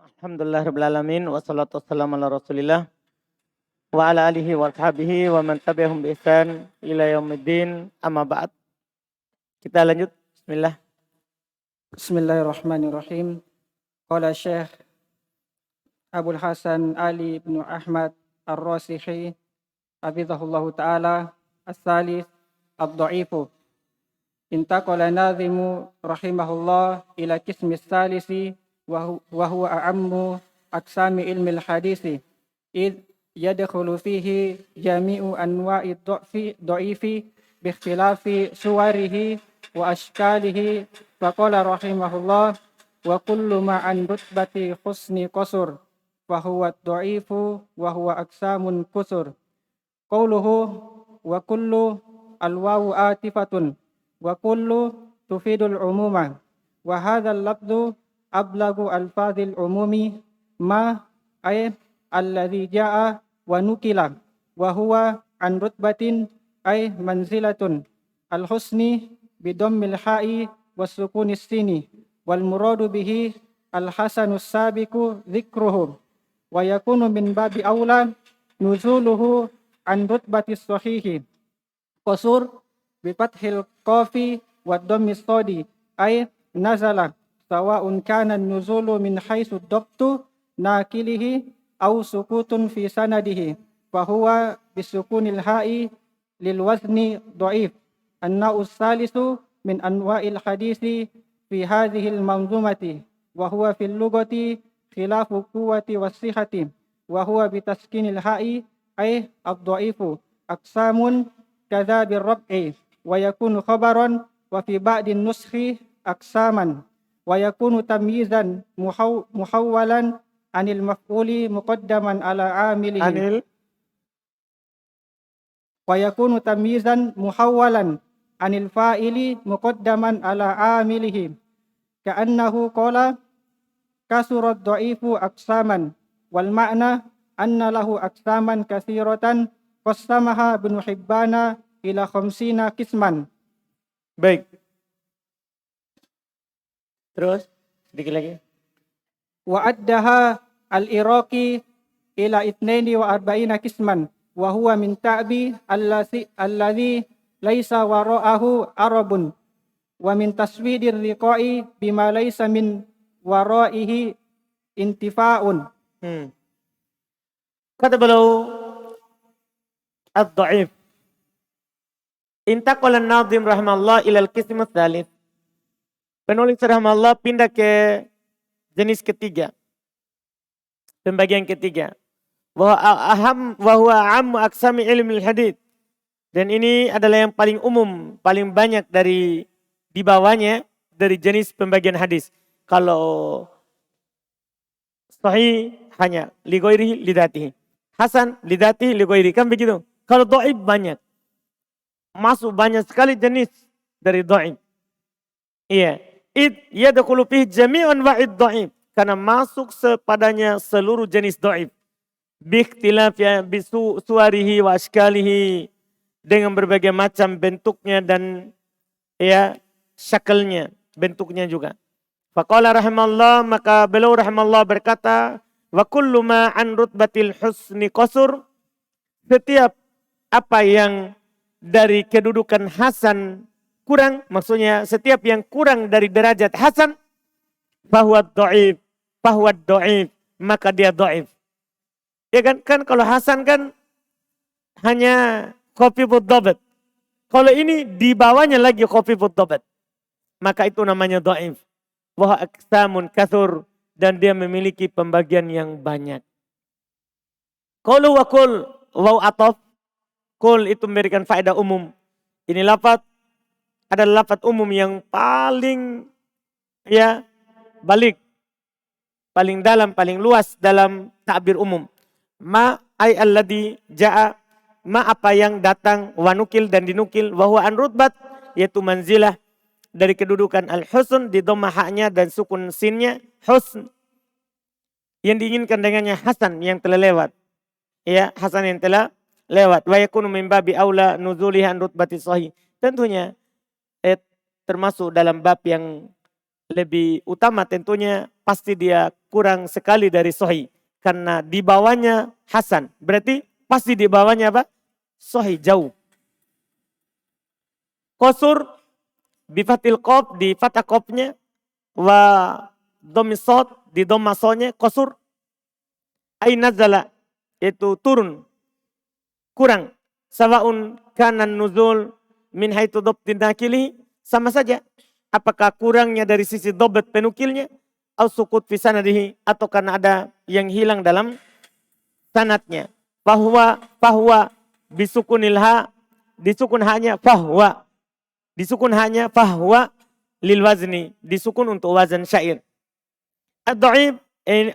Alhamdulillahirrabbilalamin. Wassalatu wassalamu ala rasulillah. Wa ala alihi wa ashabihi wa man tabi'ahum bi ihsan ila yaumiddin. Amma ba'd. Kita lanjut. Bismillah. Bismillahirrahmanirrahim. Qala Syekh Abul Hasan Ali bin Ahmad Ar-Rasihi hafizahullahu ta'ala as-salis ad-dha'ifu. Intaqala nadhimu rahimahullah ila qismi salisi wa huwa a'ammu aqsami ilmi al-hadisi id yadkhulu fihi jami'u anwa'i dha'ifi bi ikhtilafi suwarihi wa ashkalihi. Faqala rahimahullah wa kullu ma'an rutbati husni qasur fa huwa dha'ifu wa huwa aqsamun kusur. Qauluhu wa kullu al-wawu atifatun wa kullu tufidul umuma wa hadzal lafdhu ablagu alfadhil umumi ma ay alladhi jaa wa nukila wa huwa an rutbatin ay manzilatun al-husni bidammil ha'i wasukunis sini wal muradu bihi al-hasanus sabiqu dzikruhu wa yakunu min babi aula nuzuluhu an rutbatis sahihi qasur bi fathil qafi wa dhammis sadi ay nazala sawa'un kana nuzulu min haitsu dabtu nakilihi aw sukutun fi sanadihi fa huwa bisukunil ha'i lil wazni dhaif. An-naw'us salisu min anwa'il hadisi fi hadhihi al-manzumati wa huwa fil lughati khilafu quwwati was-sihhati wa huwa bi taskinil ha'i ay ad-dhaifu aqsamun kadza bir-rab'i wa yakunu khabaran wa fi ba'din nuskhi aqsaman wa yakunu tamyizan muhawwalan anil maf'uli muqaddaman ala amilihi wa yakunu tamyizan muhawwalan anil fa'ili muqaddaman ala amilihi ka'annahu qala kasurat dha'ifu aqsaman wal ma'na anna lahu aqsaman katsiratan qassamaha Ibnu Hibbana ila 50 qisman. Baik. Terus sedikit lagi. Wa addaha al-Iraqi ila 42 qisman wa huwa min ta'bi alladhi laisa wara'ahu arabun wa min taswidir riqa'i bima laisa min wara'ihi intifa'un. Kata beliau ad-dha'if. Intaqala an-nadhim rahimallahu ila al-qism ats-tsalits. Penulis rahimallahu pindah ke jenis ketiga. Pembagian ketiga. Wa huwa ammu aqsami ilmi al-hadits. Dan ini adalah yang paling umum, paling banyak dari di bawahnya dari jenis pembagian hadis. Kalau sahih hanya li ghairihi lidatihi. Hasan lidatihi li ghairihi, kan begitu. Kalau dhaif banyak. Masuk banyak sekali jenis dari dhaif. Iya. Yadkhulu fihi jami'un wa'id dhaif. Karena masuk padanya seluruh jenis dhaif. Bi ikhtilafya bi suwarihi wa ashkalihi. Dengan berbagai macam bentuknya dan syakalnya, bentuknya juga. Faqala rahimallah, maka beliau rahimallah berkata, wa kullu ma an rutbatil husni qasur, setiap apa yang dari kedudukan hasan kurang, maksudnya setiap yang kurang dari derajat hasan, fahuwa dhaif, maka dia dhaif. Ya kan kalau hasan kan hanya khafifud dhabt. Kalau ini di bawahnya lagi khafifud dhabt, maka itu namanya dhaif. Wa aqsamun katsur, dan dia memiliki pembagian yang banyak. Qalu wa qul waw ataf. Qul itu memberikan faedah umum. Ini lafaz adalah lafaz umum yang paling balik, paling dalam, paling luas dalam takbir umum. Ma ay alladhi jaa, ma apa yang datang, wanukil dan dinukil, wahwa an rutbat, yaitu manzilah dari kedudukan al-husn di dhammah haknya dan sukun sinnya, husn. Yang diinginkan dengannya hasan yang telah lewat. Ya, hasan yang telah lewat. Wa yakunu min babi aula nuzuliha an rutbati sahih. Tentunya termasuk dalam bab yang lebih utama tentunya pasti dia kurang sekali dari sahih. Karena di bawahnya hasan. Berarti pasti di bawahnya apa? Sahih, jauh. Qasur bifatil qaf, di fathah qafnya, wa domisot, di domasonya, qasur. Ay nazala, yaitu turun, kurang. Sawaun kanan nuzul min haitu dobtin nakili, sama saja. Apakah kurangnya dari sisi dobet penukilnya, au sukut fi sanadihi, atau karena ada yang hilang dalam sanatnya. Bahwa bisukunil ha, disukun hanya bahwa, disukun hanya bahwa lil wazni, disukun untuk wazan syair. Ad-dhaif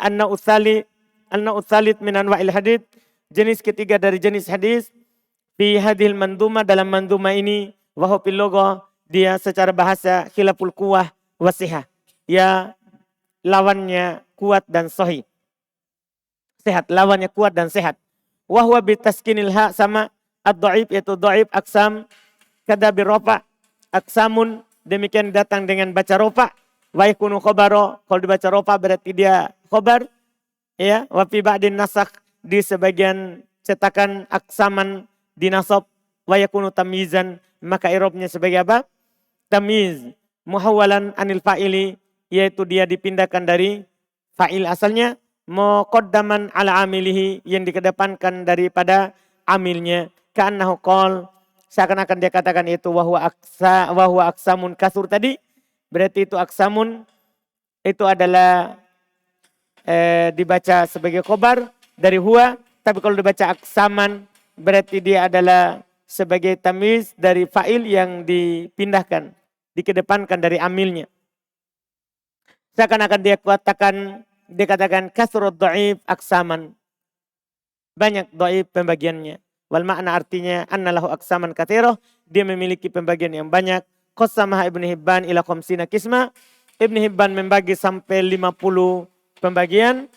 anna utsalit min anwa'il hadits, jenis ketiga dari jenis hadis. Fi hadhil manduma, dalam manduma ini, wa huwa fil lugha, dia secara bahasa khilaful quwah wasihah. Ya, lawannya kuat dan sahih. Sehat, lawannya kuat dan sehat. Wa huwa bitaskinil ha, sama ad-dhaif, yaitu dhaif aksam kada birofa, aksamun, demikian datang dengan baca rofa. Wa yakunu khabaro, kalau dibaca rofa berarti dia khabar. Ya, wa fi ba'din nasakh, di sebagian cetakan aksaman dinasab. Wa yakunu tamyizan, maka i'rabnya sebagai apa? Tamyiz. Muhawwalan anil fa'ili, yaitu dia dipindahkan dari fa'il asalnya, muqaddaman ala amilihi, yang dikedepankan daripada amilnya. Ka'annahu qol, seakan-akan dia katakan itu wahwa aksamun kasur tadi, berarti itu aksamun itu adalah dibaca sebagai khobar dari huwa, tapi kalau dibaca aksaman berarti dia adalah sebagai tamyiz dari fa'il yang dipindahkan, dikedepankan dari amilnya. Seakan-akan dia dikatakan kasrut dhaif aksaman, banyak dhaif pembagiannya. Wal makna artinya annalahu aksaman katsirah, dia memiliki pembagian yang banyak. Qasamah Ibnu Hibban ila khamsina qisma, Ibnu Hibban membagi sampai 50 pembagian,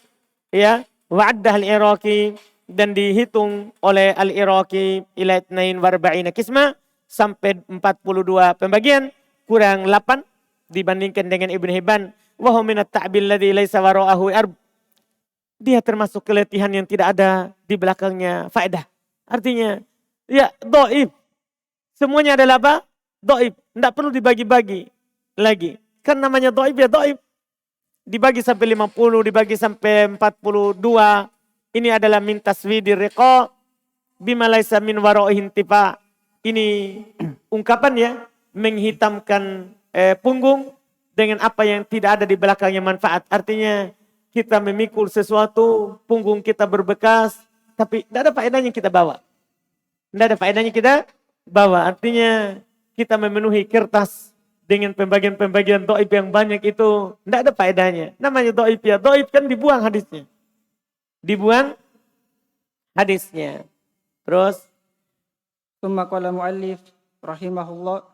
ya. Wa'addah al-Iraqi, dan dihitung oleh al-Iraqi ila 42 qisma, sampai 42 pembagian, kurang 8 dibandingkan dengan Ibnu Hibban. Wa huwa min at-ta'bil ladzi laisa wara'ahu arb, dia termasuk keletihan yang tidak ada di belakangnya faedah. Artinya, ya dhaif. Semuanya adalah apa? Dhaif. Tidak perlu dibagi-bagi lagi. Kan namanya dhaif ya dhaif. Dibagi sampai 50, dibagi sampai 42. Ini adalah min taswidir riqa bima laisa min wara'ihi intifa. Ini ungkapan ya, menghitamkan punggung dengan apa yang tidak ada di belakangnya manfaat. Artinya kita memikul sesuatu, punggung kita berbekas, tapi tidak ada faedahnya kita bawa. Tidak ada faedahnya kita bawa. Artinya kita memenuhi kertas dengan pembagian-pembagian dhaif yang banyak itu tidak ada faedahnya. Namanya dhaif ya, dhaif kan dibuang hadisnya. Dibuang hadisnya. Terus Tsumma qala muallif rahimahullah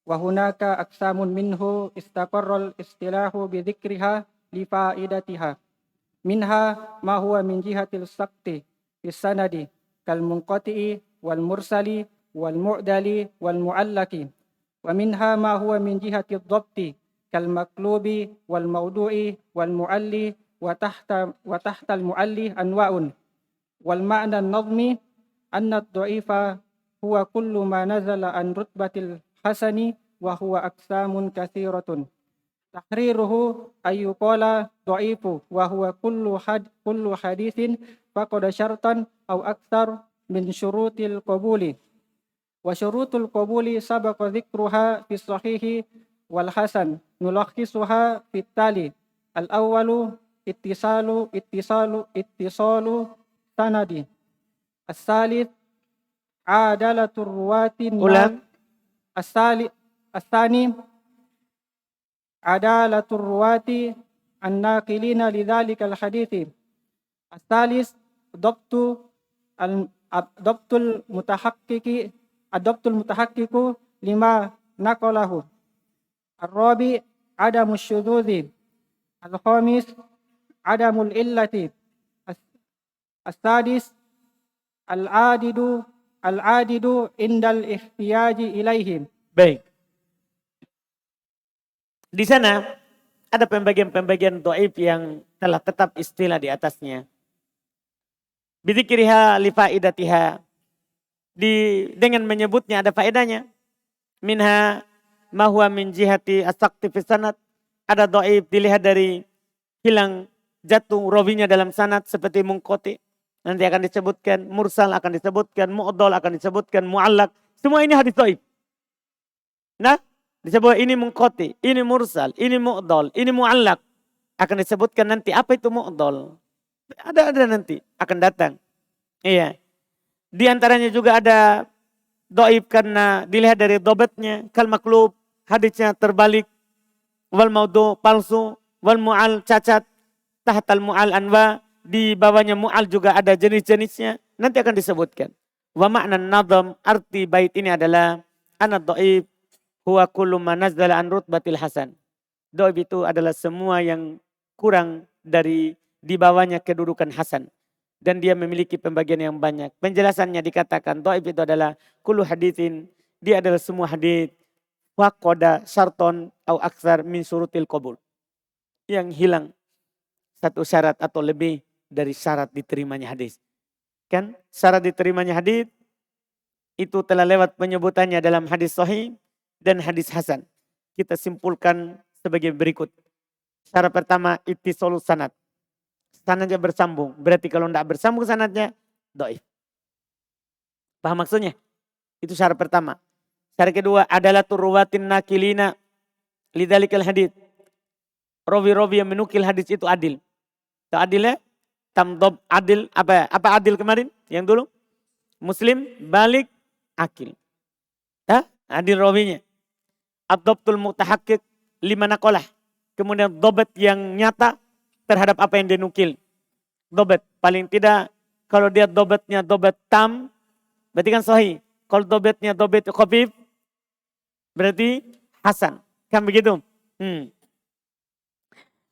wa hunaka aqsamun minhu istaqarral istilahu bi dzikriha li faidatiha. Minha ma huwa min jihatil saqti fis sanadi kal munqati'i wal mursali wal mu'dali wal mu'allaki. Wa minha ma huwa min jihati dhabti kal maklubi wal maudu'i wal mu'alli wa tahta al mu'alli anwa'un. Wal ma'na an-nadhmi anna ad-dha'ifa huwa kullu ma nazala an rutbatil hasani wa huwa aqsamun katsiratun. Tahriruhu ayyuqala dha'ifu wa huwa kullu hadithin faqada syartan aw aktsar min syurutil qabuli. Wa syurutul qabuli sabaqa dzikruha fi sahihi wal hasan nulakhisuha fit tali. Al awwalu ittisalu sanadi. As-salis adalatur ruwatin. As-thani adalatur ruwati an-naqilina lidzalikal hadithi. As-salis adabtul mutahaqqiqu lima naqalahu. Ar-rabi adamus syududzi. Al-khamis adamul illati. As-sadis al-adidu indal ihtiyaji ilaihim. baik. Di sana ada pembagian-pembagian dhaif yang telah tetap istilah di atasnya. Bidzikriha li faidatiha. Dengan menyebutnya ada faedahnya. Minha ma huwa min jihati as-saqti fi sanad. Ada dhaif dilihat dari hilang jatuh rawinya dalam sanad seperti munqati. Nanti akan disebutkan mursal, akan disebutkan mu'dhal, akan disebutkan mu'allaq. Semua ini hadis dhaif. Nah, disebut ini munqati, ini mursal, ini mu'dhal, ini mu'allaq. Akan disebutkan nanti apa itu mu'dhal. Ada nanti akan datang. Iya. Di antaranya juga ada dhaif karena dilihat dari dhabatnya, kal maklub, hadisnya terbalik, wal maudhu palsu, wal mu'al cacat, tahtal mu'al anwa, di bawahnya mu'al juga ada jenis-jenisnya, nanti akan disebutkan. Wa ma'na nadham, arti bait ini adalah ana dhaif huwa kullu ma nazzala an rutbatil hasan. Dhaif itu adalah semua yang kurang dari di bawahnya kedudukan hasan. Dan dia memiliki pembagian yang banyak. Penjelasannya dikatakan dhaif itu adalah kullu haditsin, dia adalah semua hadits waqada syarton au aksar min syurutil qabul. Yang hilang satu syarat atau lebih dari syarat diterimanya hadis. Kan syarat diterimanya hadis itu telah lewat penyebutannya dalam hadis sahih dan hadis hasan. Kita simpulkan sebagai berikut. Syarat pertama ittisalus sanad. Sanadnya bersambung. Berarti kalau tidak bersambung sanadnya dhaif. Paham maksudnya? Itu syarat pertama. Syarat kedua adalah turwatin nakilina lidzalikal hadis. Rawi-rawi yang menukil hadis itu adil. Itu adilnya tamdob adil apa adil kemarin yang dulu? Muslim, balik, akil. Adil rawinya. Ad-dhabtul mutahaqqiq lima naqalah. Kemudian dobat yang nyata terhadap apa yang dinukil. Dobat paling tidak kalau dia dobatnya dobat tam berarti kan sahih. Kalau dobatnya dobat khafif berarti hasan. Kan begitu?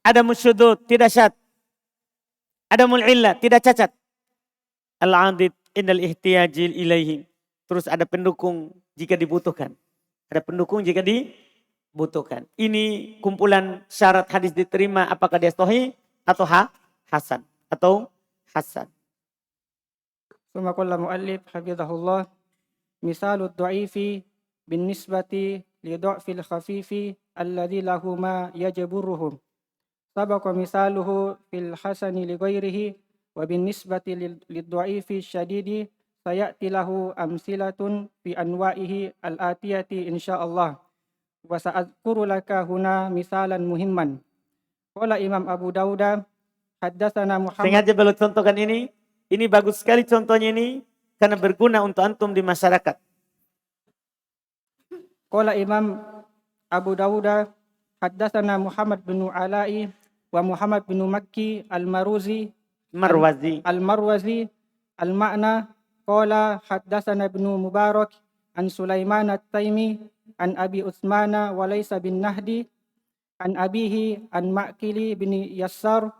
Ada musyudud, tidak syad. Ada mul'illah, tidak cacat. Al-adid indal ihtiyajil ilaihi. Terus ada pendukung jika dibutuhkan. Ada pendukung jika dibutuhkan. Ini kumpulan syarat hadis diterima apakah dia sahih atau hasan. Atau hasan. Summa qala muallif hafizahullah misalud dha'ifi bin nisbati li dha'fil khafifi alladhi lahu ma yajburuhum. Sabaqa misaluhu fil hasani li ghairihi wa bin nisbati lid dha'ifi syadidi sayati lahu amsilatun fi anwa'ihi al-atiyati insyaallah. Wa sa'adhkuru laka huna misalan muhimman. Qala Imam Abu Dawud haddatsana Muhammad. Sengaja belum contohkan ini. Ini bagus sekali contohnya ini karena berguna untuk antum di masyarakat. Qala Imam Abu Dawud haddatsana Muhammad bin Ala'i wa Muhammad bin Makki al-Marwazi al-Ma'na qala haddatsana Ibnu Mubarak an Sulaiman at-Taimi an Abi Utsmana wa laysa bin Nahdi an abihi an Ma'kili bin Yassar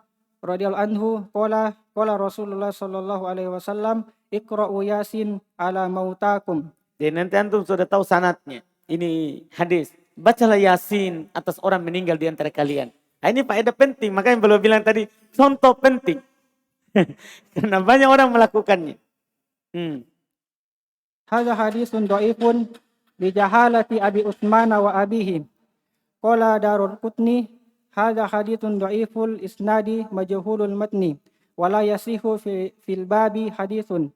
radhiyallahu anhu qala Rasulullah sallallahu alaihi wasallam iqra'u Yasin ala mautakum. Dan nanti antum sudah tahu sanadnya. Ini hadis. Bacalah Yasin atas orang meninggal di antara kalian. Nah, ini faedah penting. Makanya belum bilang tadi contoh penting. Karena banyak orang melakukannya. Hadza hadisun dhaifun bi jahalati Abi Utsman wa abihi. Qala Darul-Qutni hadza haditsun dhaiful isnadi majhulul matni wa la yasihu fil babi haditsun.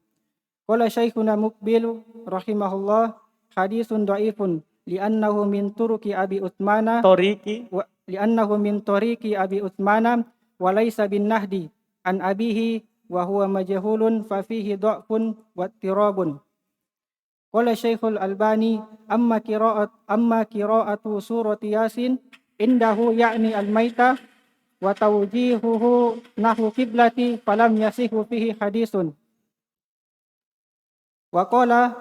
Qala Syekhuna Muqbil rahimahullah haditsun dhaifun li'annahu min turuki Abi Utsmana li'annahu min tariqi Abi Utsmana wa laysa bin Nahdi an abihi wa huwa majhulun fa fihi dha'fun wa tirabun. Qala Syekhul Albani amma qira'atu surati Yasin indahu ya'ni al-maita wa tawjihuhu nahu qiblati falam yasihu fihi hadisun. Wa qala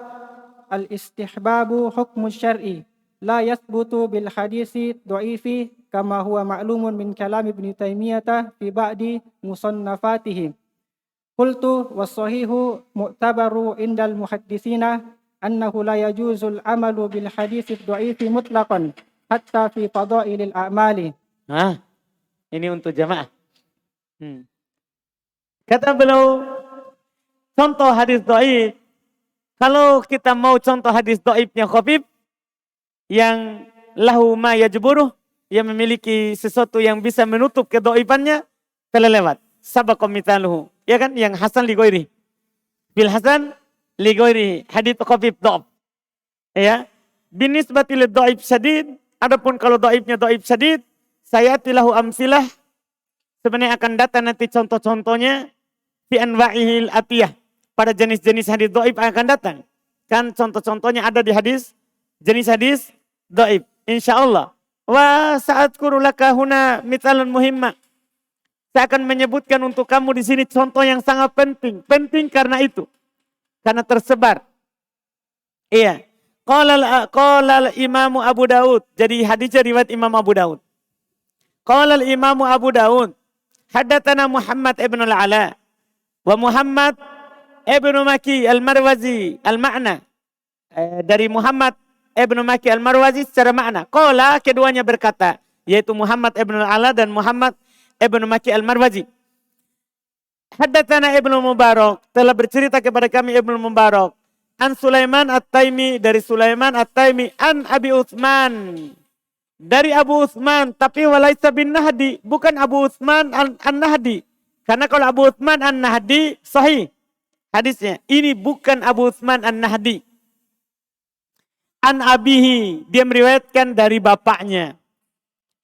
al-istihbabu hukmu syar'i la yathbutu bil hadisi dha'ifi kama huwa ma'lumun min kalam Ibnu Taimiyah fi ba'di musannafatihi. Qultu was-sahihu mu'tabaru indal muhadditsina annahu la yajuzul amalu bil hadisi dha'ifi mutlaqan hatta fi fadailil a'mali. Ini untuk jamaah. Kata beliau, contoh hadis dhaif. Kalau kita mau contoh hadis dhaifnya Khabib yang lahu ma yajburuh, yang memiliki sesuatu yang bisa menutup kedhaifannya, telah lewat. Sabaqa mithaluhu. Ya kan? Yang hasan li ghairi. Bil hasan li ghairi. Hadis Khabib dhaif. Ya. Binisbati lid dhaif syadid, adapun kalau dhaifnya dhaif syadid, sayati lahu amsilah, sebenarnya akan datang nanti contoh-contohnya fi anwa'ihil atiyah. Pada jenis-jenis hadis dhaif akan datang. Kan contoh-contohnya ada di hadis, jenis hadis dhaif. Insyaallah. Wa sa'adkuru laka huna mithalan muhimma. Saya akan menyebutkan untuk kamu di sini contoh yang sangat penting. Penting karena itu. Karena tersebar. Iya. Qala Imam Abu Daud. Jadi hadisnya riwayat Imam Abu Daud. Qala Imam Abu Daud. Haddatsana Muhammad ibn al-Ala. Wa Muhammad ibn Maki al-Marwazi al-Ma'na. Dari Muhammad ibn Maki al-Marwazi secara makna. Qala keduanya berkata. Yaitu Muhammad ibn al-Ala dan Muhammad ibn Maki al-Marwazi. Haddatsana Ibnu Mubarak. Telah bercerita kepada kami Ibnu Mubarak. An Sulaiman At-Taimi. Dari Sulaiman At-Taimi. An Abi Utsman. Dari Abu Utsman. Tapi walaisa bin Nahdi. Bukan Abu Utsman An-Nahdi. Karena kalau Abu Utsman An-Nahdi sahih hadisnya. Ini bukan Abu Utsman An-Nahdi. An abihi. Dia meriwayatkan dari bapaknya.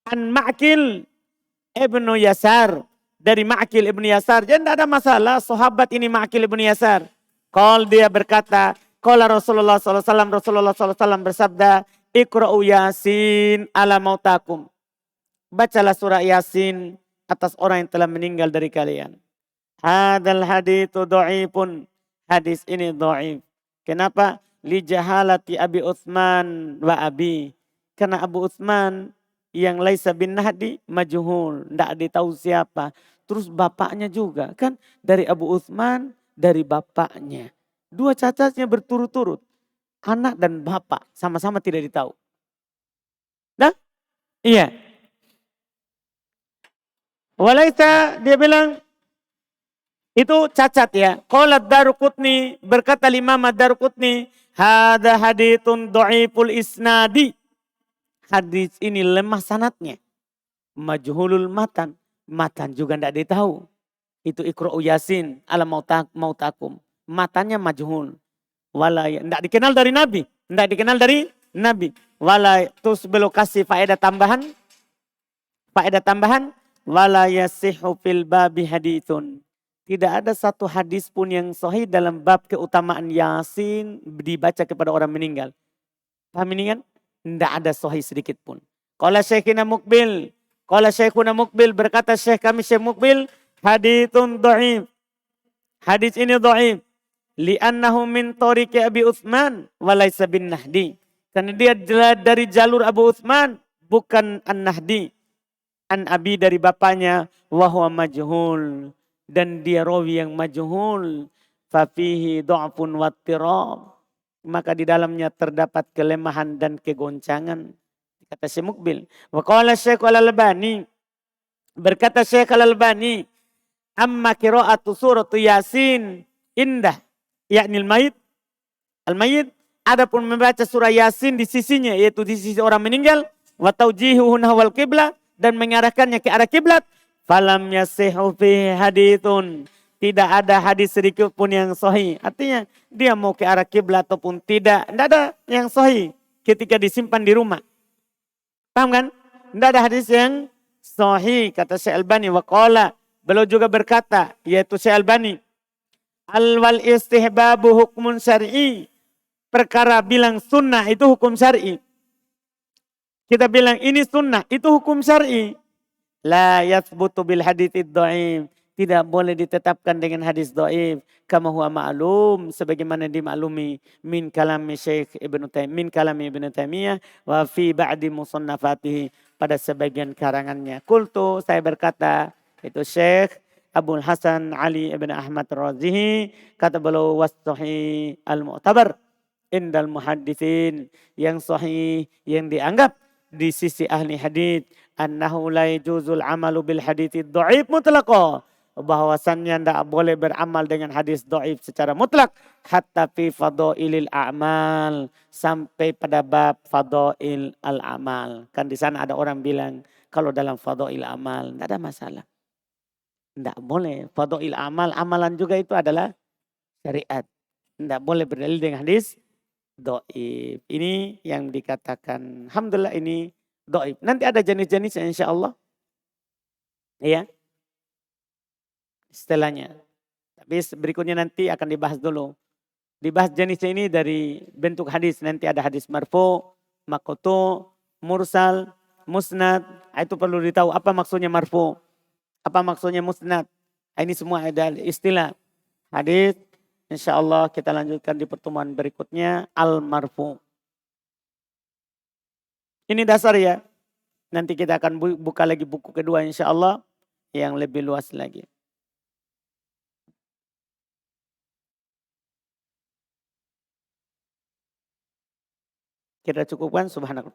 An Ma'kil Ibnu Yasar. Dari Ma'kil Ibnu Yasar. Jadi tidak ada masalah. Sahabat ini Ma'kil Ibnu Yasar. Kalau dia berkata. Qala Rasulullah SAW. Rasulullah SAW bersabda. Iqra'u Yasin ala mautakum. Bacalah surah Yasin atas orang yang telah meninggal dari kalian. Hadal hadithu dhaifun. Hadis ini dhaif. Kenapa? Li jahalati Abi Utsman wa abi. Karena Abu Utsman yang laisa bin Nahdi majhul. Tidak ditahu siapa. Terus bapaknya juga kan. Dari Abu Utsman, dari bapaknya. Dua cacatnya berturut-turut. Anak dan bapak sama-sama tidak ditahu. Nah, iya. Walaita dia bilang itu cacat ya. Qalat Daruqutni, berkata Imam Ad-Daruqutni, hada haditsun dhaiful isnadi. Hadis ini lemah sanadnya. Majhulul matan. Matan juga tidak ditahu. Itu Iqra'u Yasin ala mautakum. Matanya majhul. Walay, tidak dikenal dari Nabi. Tidak dikenal dari Nabi. Walay, terus beliau kasih faedah tambahan. Faedah tambahan. Wala yasihu fil babi haditsun. Tidak ada satu hadis pun yang sahih dalam bab keutamaan Yasin dibaca kepada orang meninggal. Paham ini kan? Tidak ada sahih sedikit pun. Qala Syekhina Muqbil. Qala Syekhuna Muqbil, berkata Syekh kami Syekh Muqbil, haditsun dhaif. Hadis ini dhaif. Li'annahu min tariqi Abi Utsman wa laisa bin Nahdi. Karena dia dari jalur Abu Utsman, bukan An-Nahdi. An Abi dari bapaknya, wa huwa majhul. Dan dia rawi yang majhul. Fafihi du'afun wattirab. Maka di dalamnya terdapat kelemahan dan kegoncangan. Kata Syekh Muqbil. Wa qala Syekh Al-Albani. Berkata Syekh Al-Albani. Amma qira'atu suratu Yasin indah. Yakni al-mayit. Al-mayit. Adapun membaca surah Yasin di sisinya. Yaitu di sisi orang meninggal. Wa taujihuhu nahwal qiblah. Dan mengarahkannya ke arah kiblat. Falam yasihu fi hadithun. Tidak ada hadis sedikit pun yang sahih. Artinya dia mau ke arah kiblat ataupun tidak. Tidak ada yang sahih ketika disimpan di rumah. Paham kan? Tidak ada hadis yang sahih. Kata Syekh Albani. Wa qala. Beliau juga berkata. Yaitu Syekh Albani. Al-wal istihbabu hukmun syar'i. Perkara bilang sunnah itu hukum syar'i. Kita bilang ini sunnah. Itu hukum syar'i. La yathbutu bil haditsid dhaif. Tidak boleh ditetapkan dengan hadis dhaif. Kama huwa ma'lum. Sebagaimana dimaklumi. Min kalami Syekh Ibnu Taimiyah. Min kalami Ibnu Taimiyah. Wa fi ba'di musannafatihi. Pada sebagian karangannya. Kultu saya berkata. Itu Syekh Abul Hasan Ali Ibn Ahmad Razihi. Kata beliau was-sahih al-mu'tabar. Indal muhaddithin. Yang sahih. Yang dianggap. Di sisi ahli hadits. annahu la yajuzul amalu bil hadits dhaif mutlaqah, bahwasannya tidak boleh beramal dengan hadis dhaif secara mutlak hatta fi fadailil a'mal, sampai pada bab fadail al amal. Kan di sana ada orang bilang kalau dalam fadail amal tidak ada masalah. Tidak boleh. Fadail amal, amalan juga itu adalah syariat. Tidak boleh berdalil dengan hadis dhaif. Ini yang dikatakan alhamdulillah ini dhaif. Nanti ada jenis-jenisnya insyaallah. Iya. Setelahnya. Tapi berikutnya nanti akan dibahas dulu. Dibahas jenisnya ini dari bentuk hadis. Nanti ada hadis marfu, maqtu, mursal, musnad. Itu perlu ditahu apa maksudnya marfu, apa maksudnya musnad. Ini semua ada istilah hadis. InsyaAllah kita lanjutkan di pertemuan berikutnya al-marfu. Ini dasar ya. Nanti kita akan buka lagi buku kedua insyaallah yang lebih luas lagi. Kita cukupkan subhanallah.